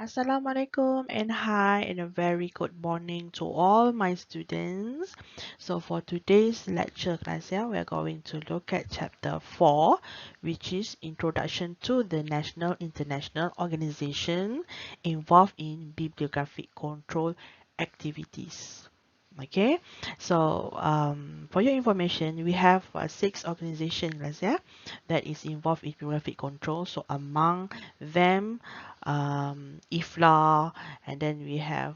Assalamualaikum and hi and a very good morning to all my students. So for today's lecture class, we are going to look at chapter 4, which is Introduction to the National International Organization involved in bibliographic control activities. Okay, so for your information, we have 6 organizations that is involved in bibliographic control. So among them, IFLA, and then we have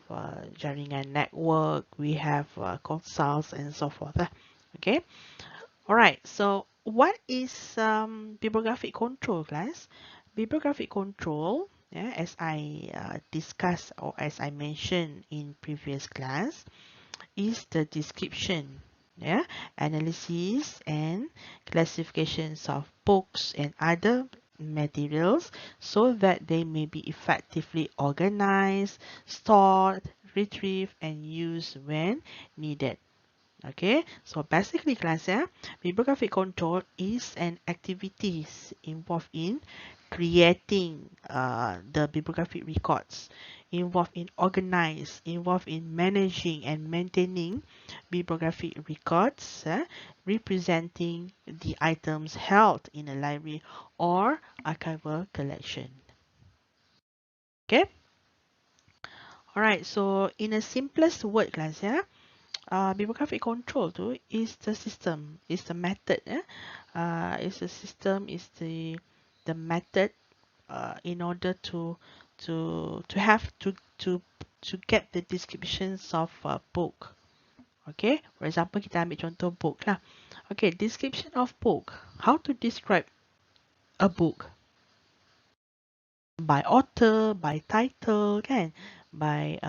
Jaringan Network, we have consults and so forth. Okay, all right. So what is bibliographic control, class? Bibliographic control, as I discussed or as I mentioned in previous class, is the description, analysis and classifications of books and other materials so that they may be effectively organized, stored, retrieved, and used when needed. Okay, so basically class, bibliographic control is an activities involved in creating the bibliographic records, involved in organize, involved in managing and maintaining bibliographic records, representing the items held in a library or archival collection. Okay, all right, so in a simplest word class, bibliographic control tu is the system, is the method, is the system, is the method in order to have to get the descriptions of a book. Okay, for example, kita ambil contoh book lah. Okay, description of book. How to describe a book? By author, by title, kan? By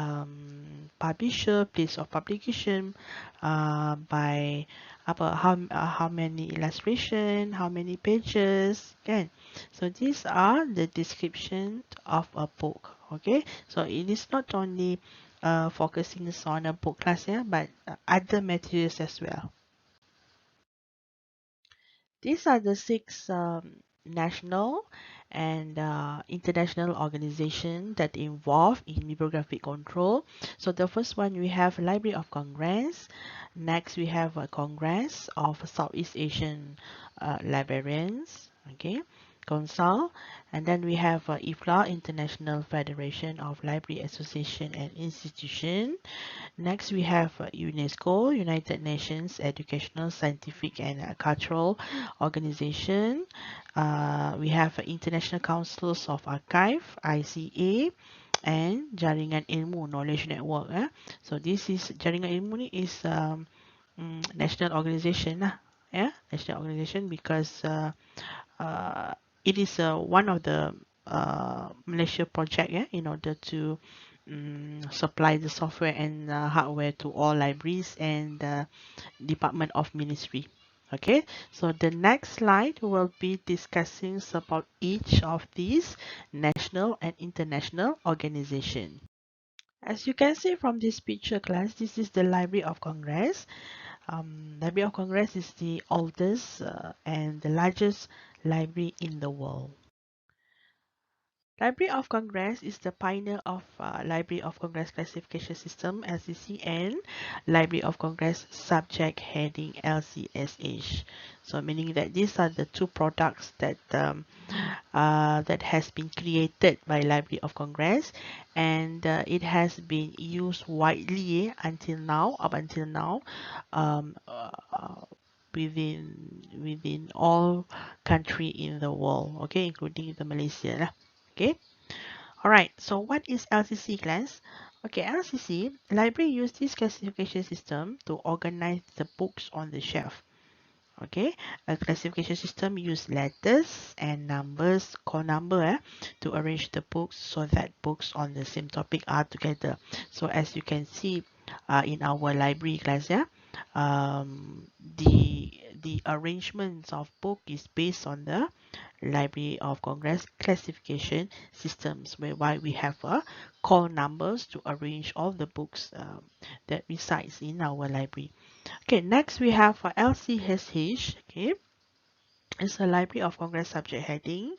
publisher, place of publication, by how many illustration, how many pages, kan? So these are the description of a book. Okay, so it is not only focusing on a book class, but other materials as well. These are the 6 national and international organizations that involve in bibliographic control. So the first one we have Library of Congress. Next we have a Congress of Southeast Asian Librarians. Okay, Council, and then we have IFLA, International Federation of Library Association and Institution. Next, we have UNESCO, United Nations Educational, Scientific and Cultural Organization. We have International Councils of Archive, ICA, and Jaringan Ilmu, Knowledge Network. So this is Jaringan Ilmu ni is national organization lah, national organization because it is one of the Malaysia project, in order to supply the software and hardware to all libraries and Department of Ministry. Okay, so the next slide will be discussing about each of these national and international organization. As you can see from this picture class, this is the Library of Congress. Library of Congress is the oldest and the largest library in the world. Library of Congress is the pioneer of Library of Congress classification system LCCN, Library of Congress subject heading LCSH. So meaning that these are the two products that that has been created by Library of Congress, and it has been used widely until now, um, uh, within all country in the world, okay, including the Malaysia lah. Okay, all right, so what is LCC class? Okay, LCC, library use this classification system to organize the books on the shelf. Okay, a classification system use letters and numbers, call number, to arrange the books so that books on the same topic are together. So as you can see in our library class, the arrangements of book is based on the Library of Congress classification systems, whereby we have call numbers to arrange all the books that resides in our library. Okay, next we have LCSH. Okay, It's a Library of Congress subject heading.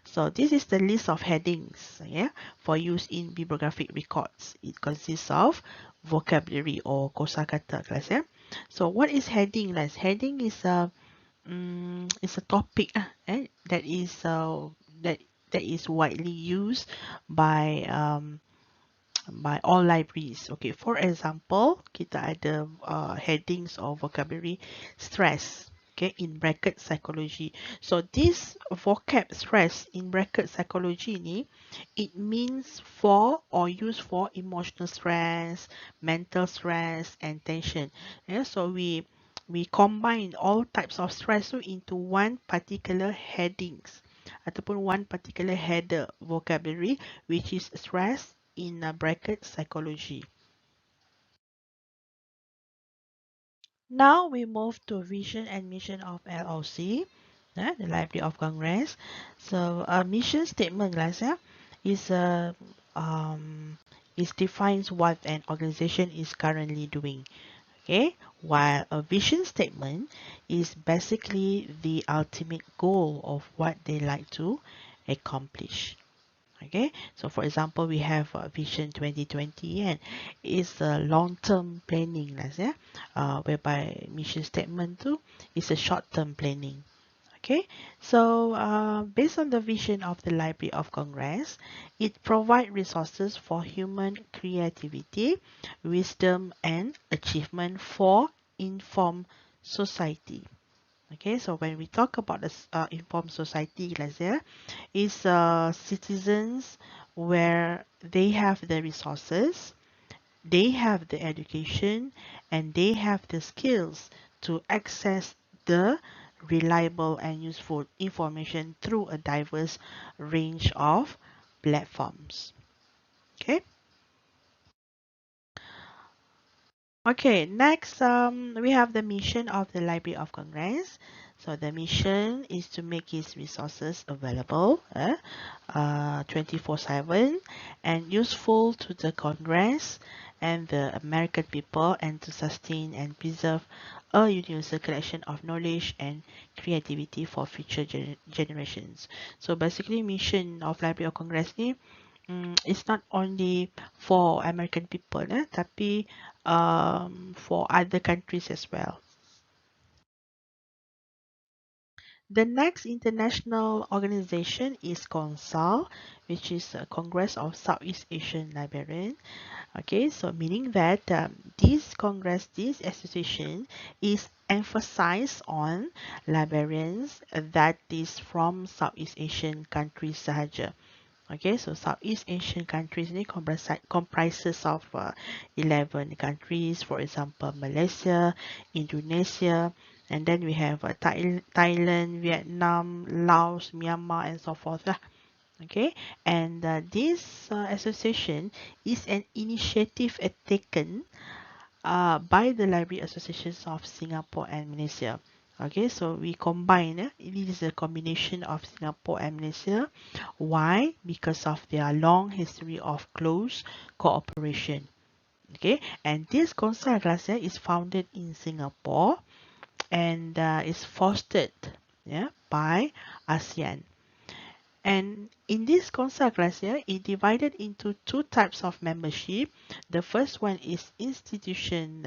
So this is the list of headings, yeah, for use in bibliographic records. It consists of vocabulary or kosakata class, yeah. So what is heading? Class? Heading is a topic that that is widely used by by all libraries. Okay, for example, kita ada headings or vocabulary stress. Okay, in bracket psychology. So this vocab stress in bracket psychology ni, it means for or used for emotional stress, mental stress, and tension. Yeah, so we combine all types of stress so into one particular headings ataupun one particular header vocabulary, which is stress in bracket psychology. Now we move to vision and mission of LOC, the Library of Congress. So a mission statement, guys, is um, is defines what an organization is currently doing. Okay, while a vision statement is basically the ultimate goal of what they like to accomplish. Okay, so for example, we have Vision 2020 and it's a long-term planning lah, yeah? Whereby mission statement tu is a short-term planning. Okay, so based on the vision of the Library of Congress, it provides resources for human creativity, wisdom, and achievement for informed society. Okay, so when we talk about the informed society, let's say, is citizens where they have the resources, they have the education, and they have the skills to access the reliable and useful information through a diverse range of platforms. Okay. Okay, next we have the mission of the Library of Congress. So the mission is to make its resources available 24/7 and useful to the Congress and the American people, and to sustain and preserve a universal collection of knowledge and creativity for future generations. So basically mission of Library of Congress ni it's not only for American people, tapi for other countries as well. The next international organization is CONSAL, which is a Congress of Southeast Asian Librarians. Okay, so meaning that this association is emphasized on librarians that is from Southeast Asian countries sahaja. Okay, so Southeast Asian countries ini comprises of 11 countries, for example, Malaysia, Indonesia, and then we have Thailand, Vietnam, Laos, Myanmar, and so forth. Okay, and this association is an initiative taken by the Library Associations of Singapore and Malaysia. Okay, so we combine, it is a combination of Singapore and Malaysia. Why? Because of their long history of close cooperation. Okay, and this Consul Glacier is founded in Singapore and is fostered, yeah, by ASEAN. And in this CONSA Glacier, it divided into two types of membership. The first one is institution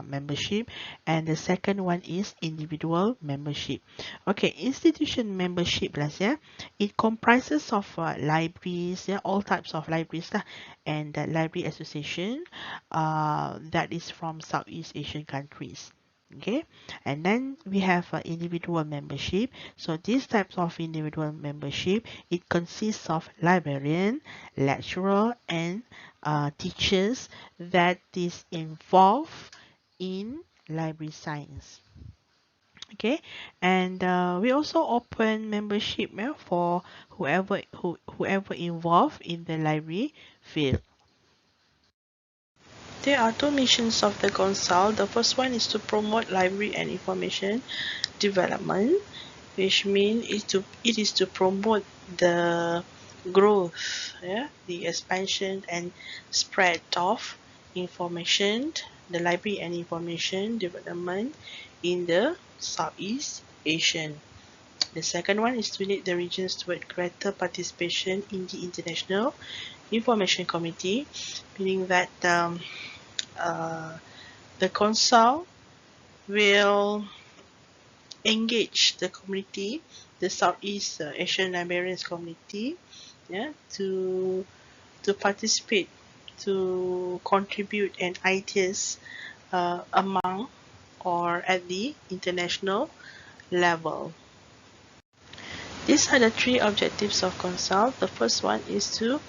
membership, and the second one is individual membership. Okay, institution membership Glacier, it comprises of libraries, yeah, all types of libraries lah, and library association that is from Southeast Asian countries. Okay, and then we have individual membership. So these types of individual membership, it consists of librarian, lecturer, and teachers that is involved in library science. Okay, and we also open membership, yeah, for whoever involved in the library field. There are two missions of the Council. The first one is to promote library and information development, which means it is to promote the growth, yeah, the expansion and spread of information, the library and information development in the Southeast Asian. The second one is to lead the regions toward greater participation in the International Information Committee, meaning that the Council will engage the community, the Southeast Asian Librarians Community, yeah, to participate, to contribute and ideas among or at the international level. These are the three objectives of Consult. The first one is to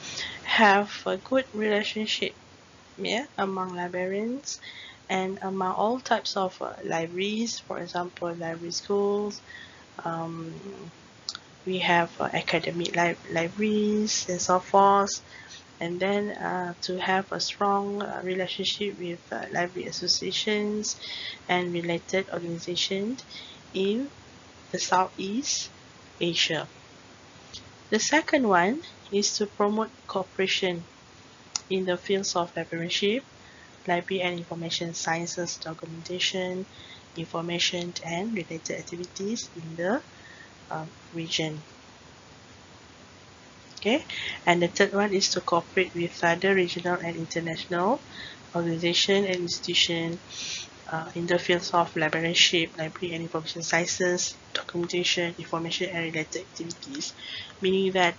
have a good relationship, yeah, among librarians and among all types of libraries. For example, library schools, we have academic libraries and so forth, and then to have a strong relationship with library associations and related organizations in the Southeast Asia. The second one is to promote cooperation in the fields of librarianship, library and information sciences, documentation, information and related activities in the region. Okay, and the third one is to cooperate with other regional and international organizations and institutions in the fields of librarianship, library and information sciences, documentation, information and related activities, meaning that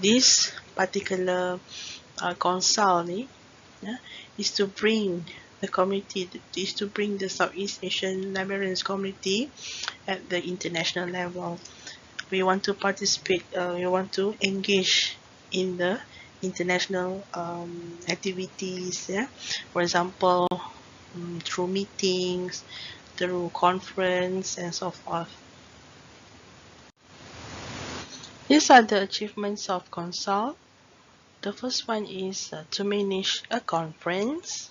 this particular council is to bring the community, is to bring the Southeast Asian Librarians community at the international level. We want to participate, we want to engage in the international activities, yeah. For example, through meetings, through conference and so forth. These are the achievements of Consult. The first one is to manage a conference.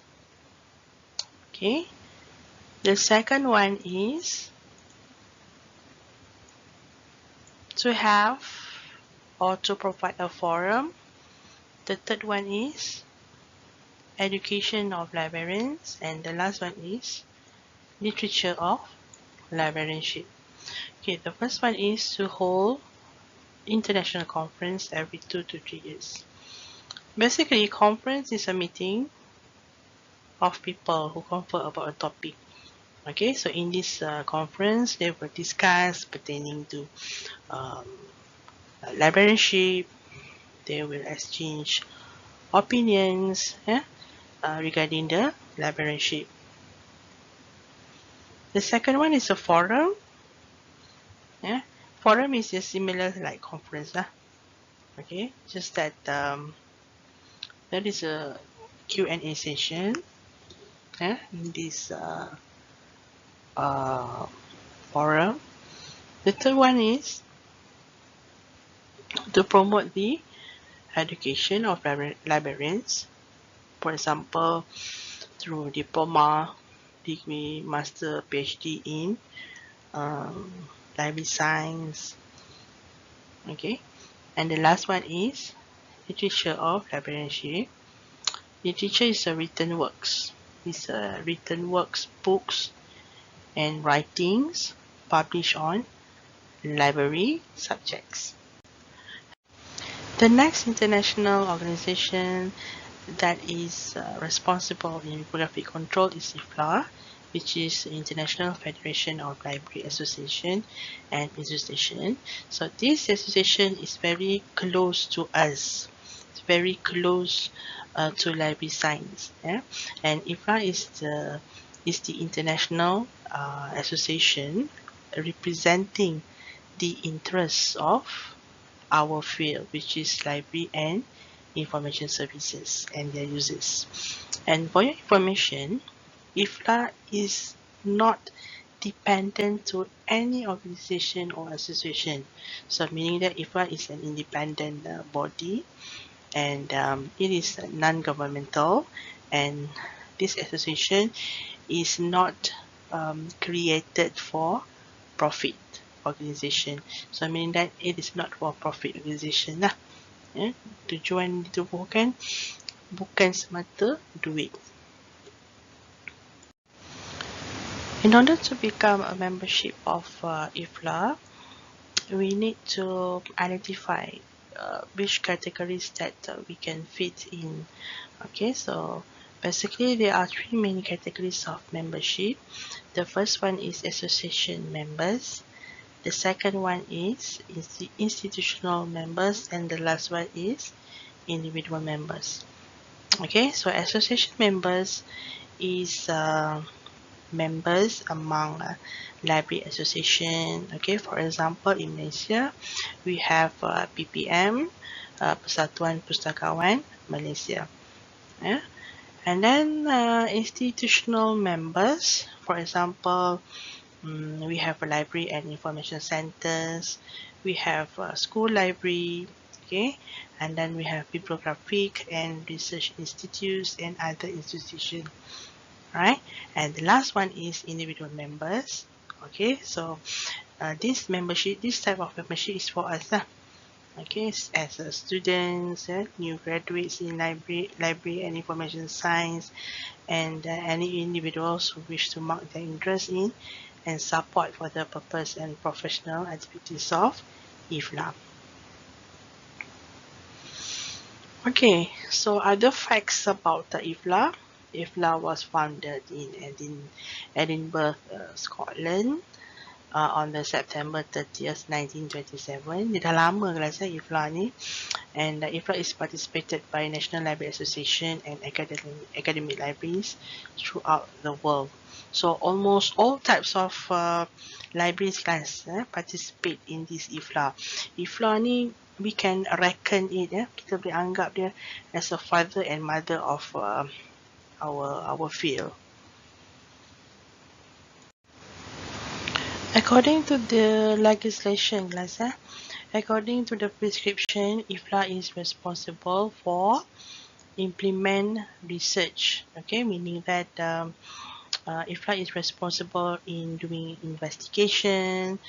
Okay. The second one is to have or to provide a forum. The third one is education of librarians, and the last one is literature of librarianship. Okay, the first one is to hold international conference every 2 to 3 years. Basically, conference is a meeting of people who confer about a topic. Okay, so in this conference, they will discuss pertaining to librarianship. They will exchange opinions regarding the librarianship. The second one is a forum. Yeah, forum is just similar like conference. Okay, just that that is a Q&A session in this forum. The third one is to promote the education of librarians. For example, through diploma, degree, master, PhD in library science. Okay, and the last one is literature of librarianship. Literature is a written works. It's written works, books, and writings published on library subjects. The next international organization that is responsible in bibliographic control is IFLA, which is International Federation of Library Association and Institution. So this association is very close to us. It's very close to library science. Yeah? And IFLA is the international association representing the interests of our field, which is library and information services and their users. And for your information, IFLA is not dependent to any organization or association. So meaning that IFLA is an independent body, and it is non-governmental, and this association is not created for profit organization. So meaning that it is not for profit organization lah. Tujuan ditubuhkan bukan semata duit. In order to become a membership of IFLA, we need to identify which categories that we can fit in. Okay, so basically there are three main categories of membership. The first one is association members. The second one is institutional members, and the last one is individual members. Okay, so association members is members among library association. Okay, for example, in Malaysia, we have PPM, Persatuan Pustakawan Malaysia. Yeah? And then institutional members, for example, we have a library and information centers, we have a school library, okay, and then we have bibliographic and research institutes and other institutions, right? And the last one is individual members. Okay, so this type of membership is for us, okay, as a students, new graduates in library and information science, and any individuals who wish to mark their interest in and support for the purpose and professional activities of IFLA. Okay, so other facts about the IFLA. IFLA was founded in Edinburgh, Scotland, on the September 30th, 1927. Dia dah lama kelas IFLA ni. And IFLA is participated by National Library Association and academic libraries throughout the world. So almost all types of libraries class participate in this IFLA. IFLA ni we can reckon it, kita boleh anggap dia as a father and mother of our field. According to the legislation, class, according to the prescription, IFLA is responsible for implement research. Okay, meaning that IFLA is responsible in doing investigation,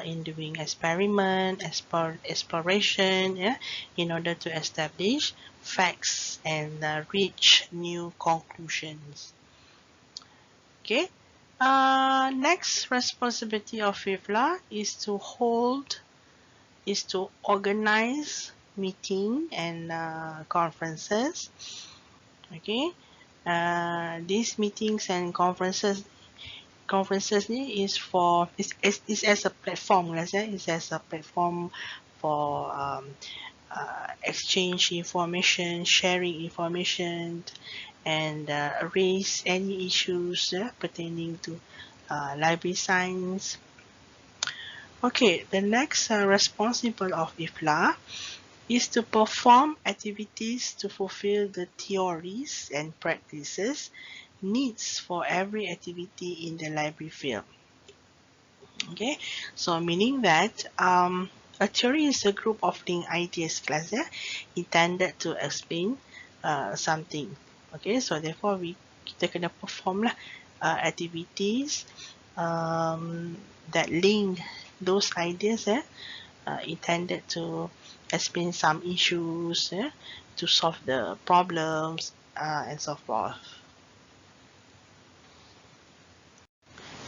in doing experiment, exploration, in order to establish facts and reach new conclusions. Okay. Next responsibility of IFLA is to organize meeting and conferences. Okay, these meetings and conferences is as a platform, is as a platform for exchange information, sharing information, and raise any issues pertaining to library science. Okay, the next responsible of IFLA is to perform activities to fulfill the theories and practices needs for every activity in the library field. Okay, so meaning that a theory is a group of linked ideas class intended to explain something. Okay, so therefore kita kena perform lah activities that link those ideas intended to explain some issues, to solve the problems, and so forth.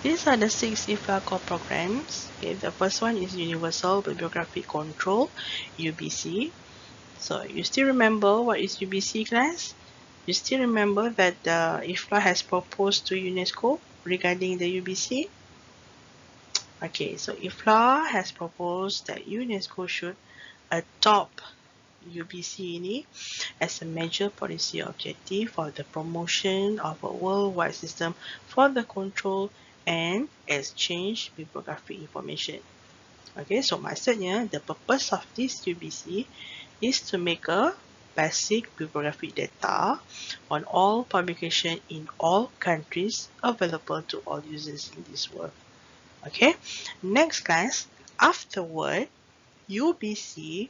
These are the 6 IFLA core programs. Okay, the first one is Universal Bibliographic Control, UBC. So you still remember what is UBC, class? You still remember that IFLA has proposed to UNESCO regarding the UBC? Okay, so IFLA has proposed that UNESCO should adopt UBC ini as a major policy objective for the promotion of a worldwide system for the control and exchange bibliographic information. Okay, so maksudnya the purpose of this UBC is to make a basic bibliographic data on all publication in all countries available to all users in this world. Okay, next class, afterward, UBC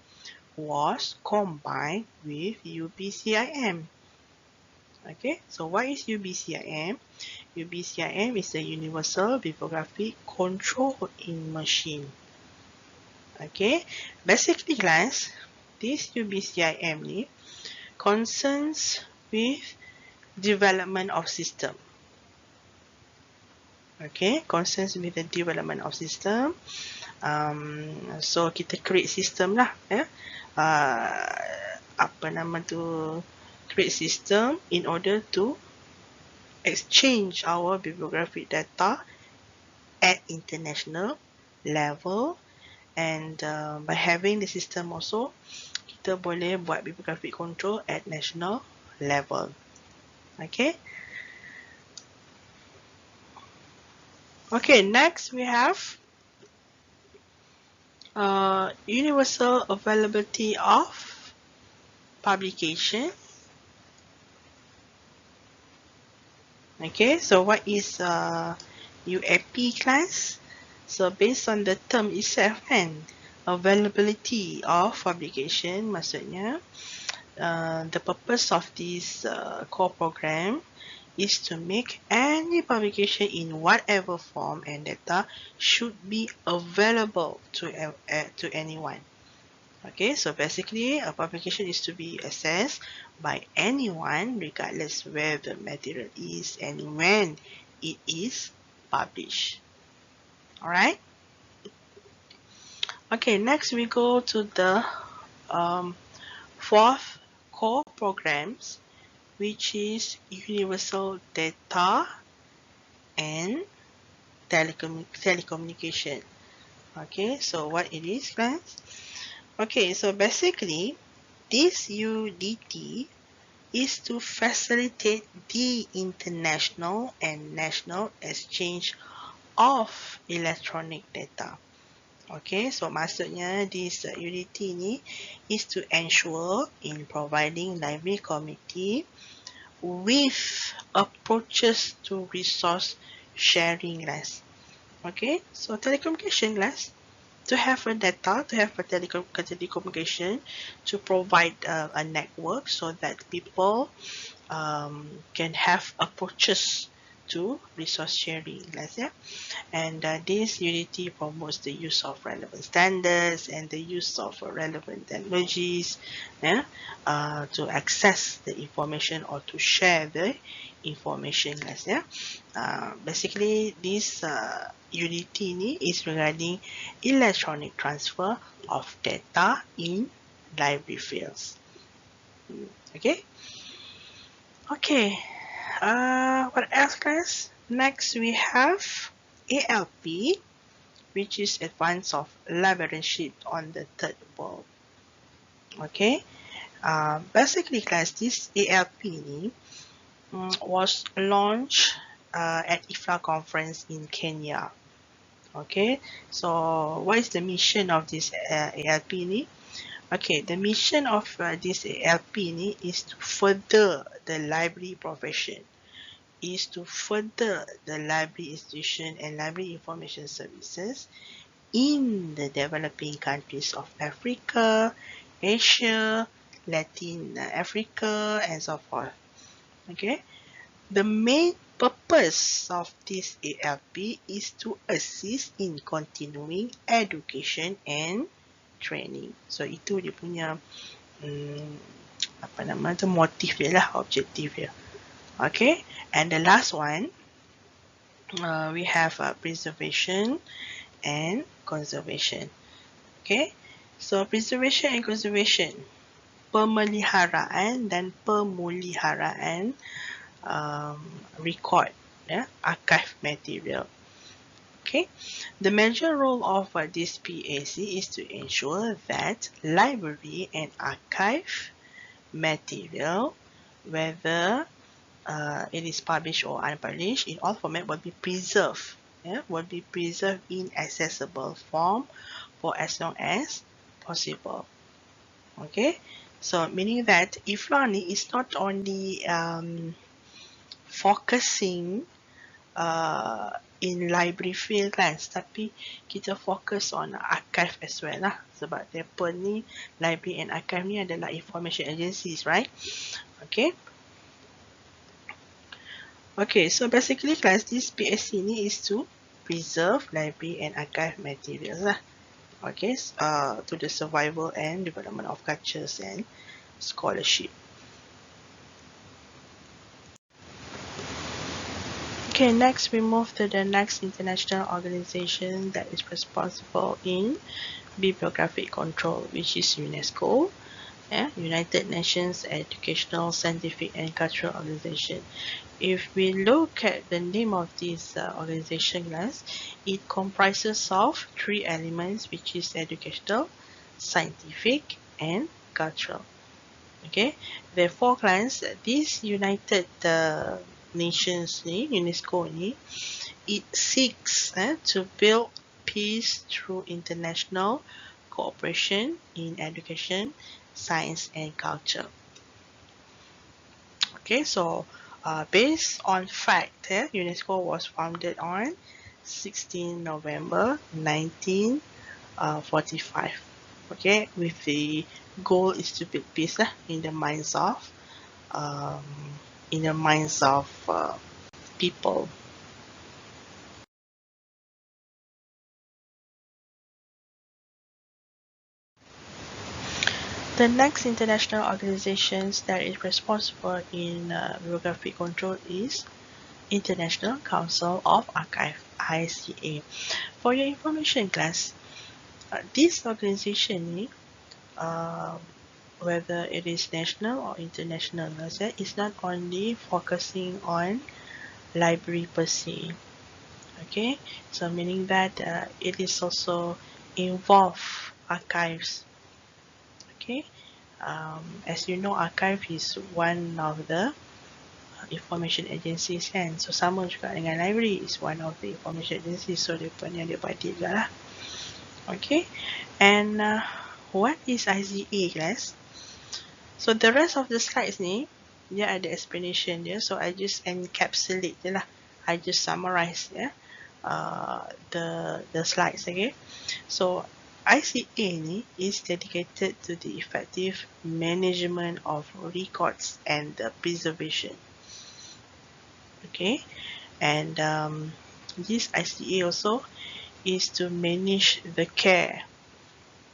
was combined with UBCIM. Okay, so what is UBCIM? UBCIM is a Universal Bibliographic Control in Machine. Okay, basically class, this UBCIM concerns with development of system. Okay, concerns with the development of system. So kita create system lah, ya. Apa nama tu? Create system in order to exchange our bibliographic data at international level, and by having the system also, kita boleh buat bibliographic control at national level. Okay. Okay, next we have universal availability of publication. Okay, so what is UAP class? So based on the term itself kan, availability of publication, maksudnya the purpose of this core program is to make any publication in whatever form and data should be available to anyone. Okay, so basically a publication is to be accessed by anyone regardless where the material is and when it is published. Alright. Okay, next we go to the fourth core programs, which is universal data and telecommunication. Okay, so what it is, friends? Okay, so basically this UDT is to facilitate the international and national exchange of electronic data. Okay, so maksudnya this UDT ni is to ensure in providing library community with approaches to resource sharing less. Okay, so telecommunication less, to have a data, to have a telecommunication, to provide a network so that people can have approaches to resource sharing, let's say. And this Unity promotes the use of relevant standards and the use of relevant technologies, yeah, to access the information or to share the information, let's say. Basically, this Unity ni is regarding electronic transfer of data in library fields. Okay. Okay. What else, guys? Next, we have ALP, which is Advance of Librarianship on the Third World. Okay. Basically, guys, this ALP ni was launched at IFLA conference in Kenya. Okay, so what is the mission of this ALP ni? Okay, the mission of this ALP ni is to further the library profession, is to further the library institution and library information services in the developing countries of Africa, Asia, Latin Africa, and so forth. Okay, the main purpose of this ALP is to assist in continuing education and training. So itu dia punya apa nama tu, motif dia lah, objektif dia. Okay, and the last one we have preservation and conservation. Okay, so preservation and conservation, pemeliharaan dan pemuliharaan record, archive material. Okay, the major role of this PAC is to ensure that library and archive material, whether it is published or unpublished, in all format will be preserved. Will be preserved in accessible form for as long as possible. Okay, so meaning that IFLA is not only focusing in library field kan, tapi kita fokus on archive as well lah, sebab mereka ni library and archive ni adalah information agencies, right? Okay. Okay, so basically class this PSC ni is to preserve library and archive materials lah. Okay, to the survival and development of cultures and scholarship. Okay, next we move to the next international organization that is responsible in bibliographic control, which is UNESCO. United Nations Educational, Scientific and Cultural Organization. If we look at the name of this organization, guys, it comprises of three elements, which is educational, scientific and cultural. Okay, therefore, guys, this United Nations UNESCO it seeks to build peace through international cooperation in education, science and culture. Okay, so based on fact, UNESCO was founded on 16 November 1945. Okay, with the goal is to build peace in the minds of um, people. The next international organizations that is responsible in bibliographic control is International Council of Archive (ICA). For your information, class, this organization, uh, whether it is national or international, is not only focusing on library per se. Okay, so meaning that it is also involve archives. Okay, as you know, archive is one of the information agencies kan. So sama juga dengan library is one of the information agencies. So dia punya dia parti juga lah. Okay, and what is ICA, guys? So the rest of the slides ni dia ada explanation dia. So I just encapsulate je lah. I just summarize the slides. Okay, so ICA ni is dedicated to the effective management of records and the preservation. Okay, and this ICA also is to manage the care,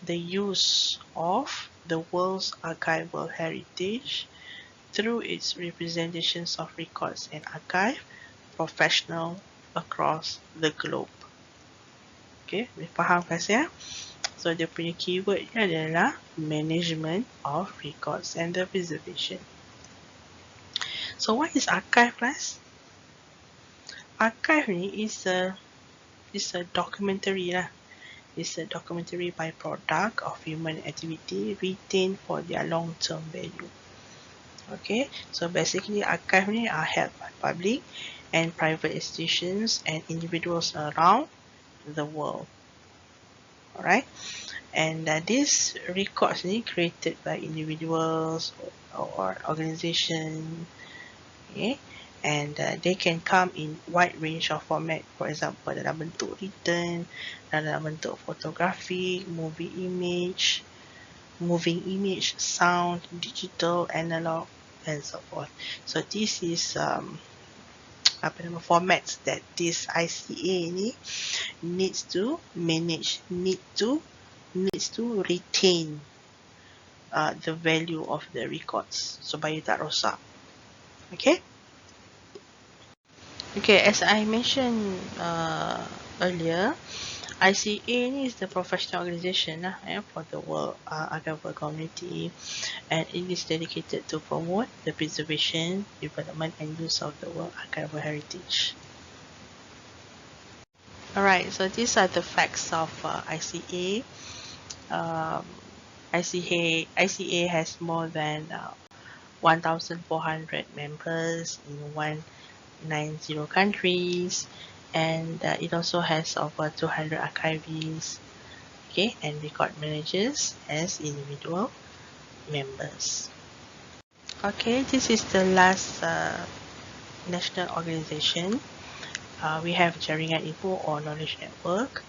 the use of the world's archival heritage through its representations of records and archive professional across the globe. Okay, faham guys ya? So dia punya keyword adalah management of records and the preservation. So what is archive, guys? Archive ni is a documentary lah. It's a documentary byproduct of human activity retained for their long-term value. Okay, so basically archive ni are held by public and private institutions and individuals around the world. Alright, and these records ni created by individuals or organizations. Okay, and they can come in wide range of format, for example dalam bentuk written, dalam bentuk photographic, moving image, sound, digital, analog and so forth. So this is formats that this ICA ni needs to manage, needs to retain the value of the records supaya tak rosak. Okay. Okay, as I mentioned earlier, ICA is the professional organization for the world archival community, and it is dedicated to promote the preservation, development and use of the world archival heritage. Alright, so these are the facts of ICA. ICA has more than 1,400 members in 190 countries, and it also has over 200 archivists, okay, and record managers as individual members. Okay, this is the last national organization. We have Jaringan Ibu or Knowledge Network,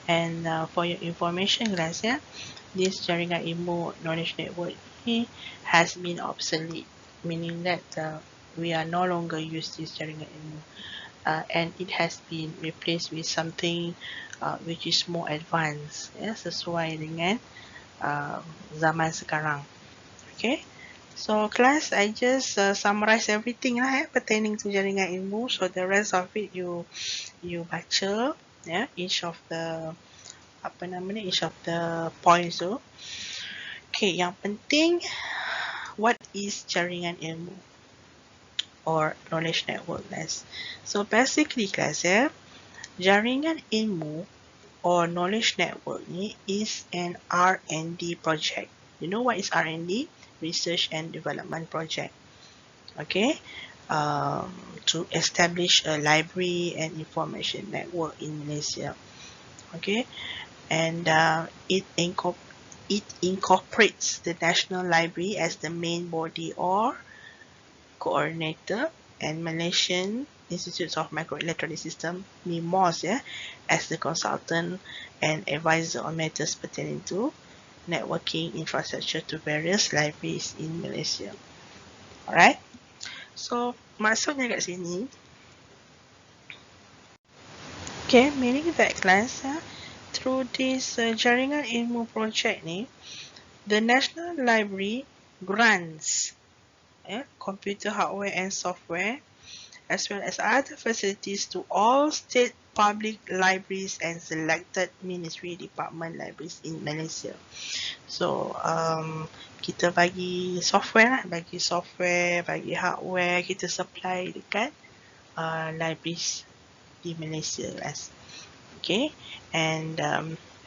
and for your information, guys, this Jaringan Ilmu Knowledge Network has been obsolete, meaning that we are no longer use this Jaringan Ilmu, and it has been replaced with something which is more advanced, sesuai dengan zaman sekarang. Okay, So class, I just summarize everything lah pertaining to jaringan ilmu. So the rest of it you baca each of the each of the points tu. Okay, yang penting, what is jaringan ilmu or knowledge network, class? So basically class jaringan ilmu or knowledge network ni is an R&D project. You know what is R&D? Research and Development Project. Okay, to establish a library and information network in Malaysia. Okay, and it incorporates the National Library as the main body or coordinator, and Malaysian Institutes of Microelectronic System (MIMOS) as the consultant and advisor on matters pertaining to networking infrastructure to various libraries in Malaysia. Alright, so maksudnya kat sini, okay, meaning that class through this jaringan ilmu project ni, the National Library grants computer hardware and software as well as other facilities to all state public libraries and selected ministry department libraries in Malaysia. So kita bagi software, bagi hardware, kita supply dekat libraries di Malaysia, guys. Okay, and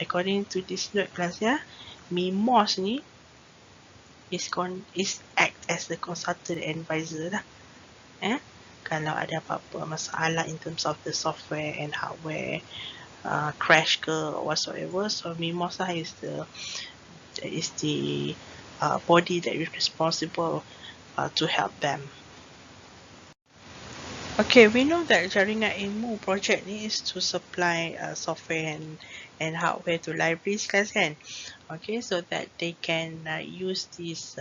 according to this note class MIMOS ni is act as the consultant advisor lah. Kalau ada apa-apa masalah in terms of the software and hardware crash ke or whatsoever, so MIMOS lah is the body that is responsible to help them. Okay, we know that jaringan ilmu project ni is to supply software and hardware to libraries, kan? Okay, so that they can use this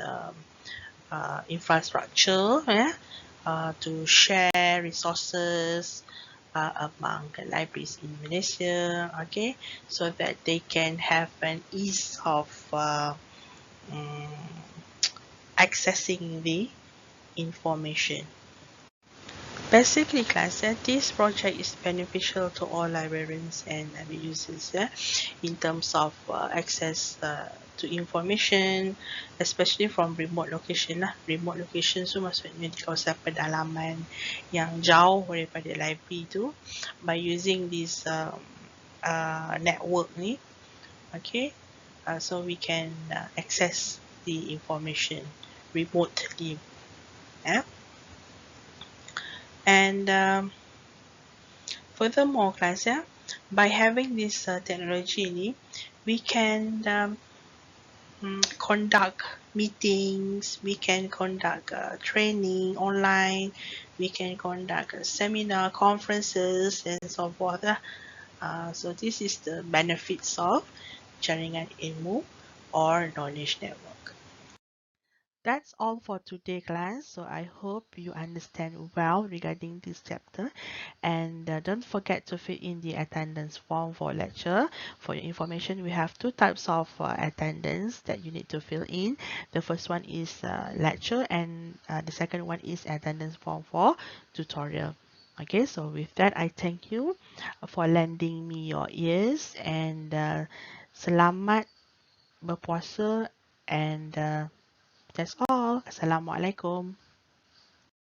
infrastructure to share resources among the libraries in Malaysia, okay, so that they can have an ease of accessing the information. Basically, class, this project is beneficial to all librarians and users in terms of access to information, especially from remote location lah. Remote location tu maksudnya di kawasan pedalaman yang jauh daripada library tu, by using this network ni, okay, so we can access the information remotely. And furthermore, class, by having this technology ni, we can conduct meetings, we can conduct training online, we can conduct seminar, conferences, and so forth. So this is the benefits of jaringan ilmu or knowledge network. That's all for today, class. So I hope you understand well regarding this chapter. And don't forget to fill in the attendance form for lecture. For your information, we have two types of attendance that you need to fill in. The first one is lecture, and the second one is attendance form for tutorial. Okay, so with that, I thank you for lending me your ears, and selamat berpuasa, and that's all. Assalamualaikum.